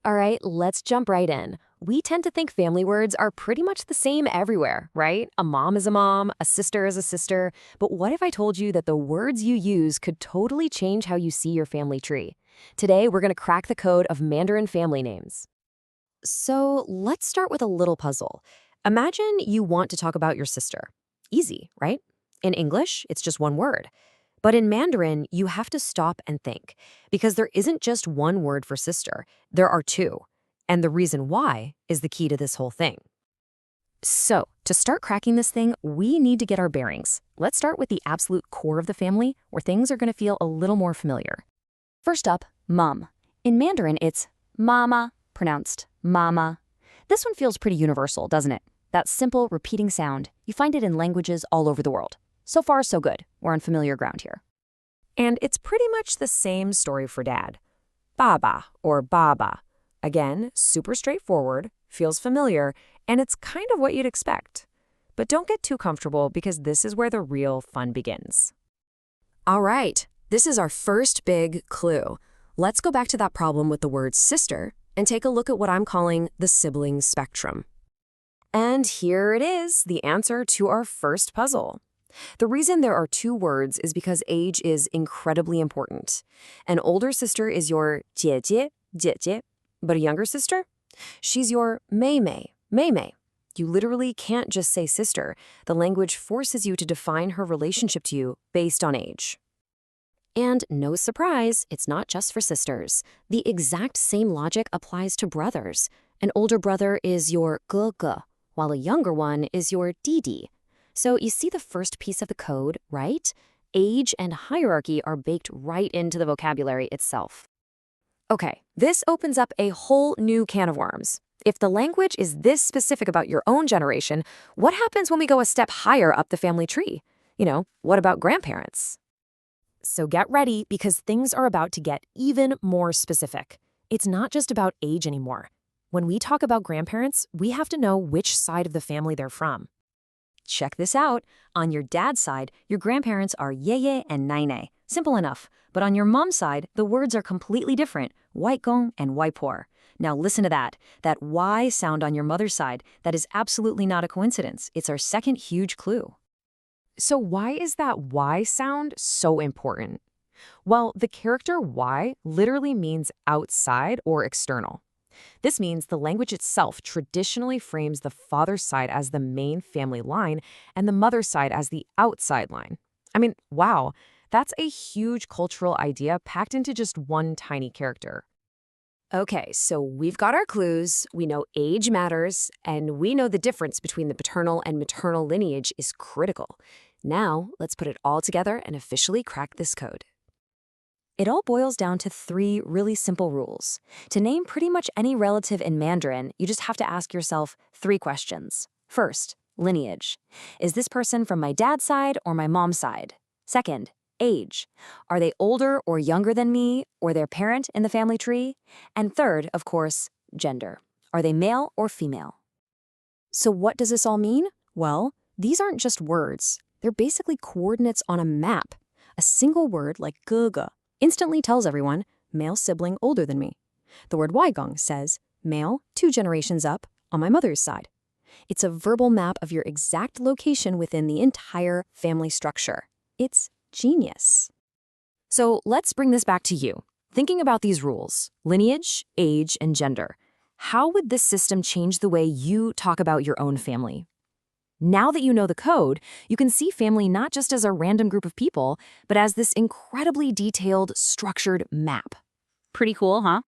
All right, let's jump right in. We tend to think family words are pretty much the same everywhere, right? A mom is a mom, a sister is a sister. But what if I told you that the words you use could totally change how you see your family tree? Today, we're going to crack the code of Mandarin family names. So let's start with a little puzzle. Imagine you want to talk about your sister. Easy, right? In English, it's just one word. But in Mandarin, you have to stop and think, because there isn't just one word for sister, there are two. And the reason why is the key to this whole thing. So, to start cracking this thing, we need to get our bearings. Let's start with the absolute core of the family, where things are going to feel a little more familiar. First up, mom. In Mandarin, it's mama, pronounced mama. This one feels pretty universal, doesn't it? That simple, repeating sound. You find it in languages all over the world. So far, so good. We're on familiar ground here. And it's pretty much the same story for dad. Baba or baba. Again, super straightforward, feels familiar, and it's kind of what you'd expect. But don't get too comfortable because this is where the real fun begins. All right, this is our first big clue. Let's go back to that problem with the word sister and take a look at what I'm calling the sibling spectrum. And here it is, the answer to our first puzzle. The reason there are two words is because age is incredibly important. An older sister is your 姐姐, but a younger sister? She's your 妹妹. You literally can't just say sister. The language forces you to define her relationship to you based on age. And no surprise, it's not just for sisters. The exact same logic applies to brothers. An older brother is your 哥哥, while a younger one is your 弟弟. So you see the first piece of the code, right? Age and hierarchy are baked right into the vocabulary itself. Okay, this opens up a whole new can of worms. If the language is this specific about your own generation, what happens when we go a step higher up the family tree? What about grandparents? So get ready, because things are about to get even more specific. It's not just about age anymore. When we talk about grandparents, we have to know which side of the family they're from. Check this out. On your dad's side, your grandparents are yeye and nainai. Simple enough. But on your mom's side, the words are completely different. Waigong and waipor. Now listen to that. That Y sound on your mother's side, that is absolutely not a coincidence. It's our second huge clue. So why is that Y sound so important? Well, the character Y literally means outside or external. This means the language itself traditionally frames the father's side as the main family line and the mother's side as the outside line. I mean, wow, that's a huge cultural idea packed into just one tiny character. Okay, so we've got our clues, we know age matters, and we know the difference between the paternal and maternal lineage is critical. Now, let's put it all together and officially crack this code. It all boils down to three really simple rules. To name pretty much any relative in Mandarin, you just have to ask yourself three questions. First, lineage. Is this person from my dad's side or my mom's side? Second, age. Are they older or younger than me or their parent in the family tree? And third, of course, gender. Are they male or female? So what does this all mean? Well, these aren't just words. They're basically coordinates on a map. A single word like 哥哥 instantly tells everyone, male sibling older than me. The word waigong says, male 2 generations up on my mother's side. It's a verbal map of your exact location within the entire family structure. It's genius. So let's bring this back to you. Thinking about these rules, lineage, age, and gender, how would this system change the way you talk about your own family? Now that you know the code, you can see family not just as a random group of people, but as this incredibly detailed, structured map. Pretty cool, huh?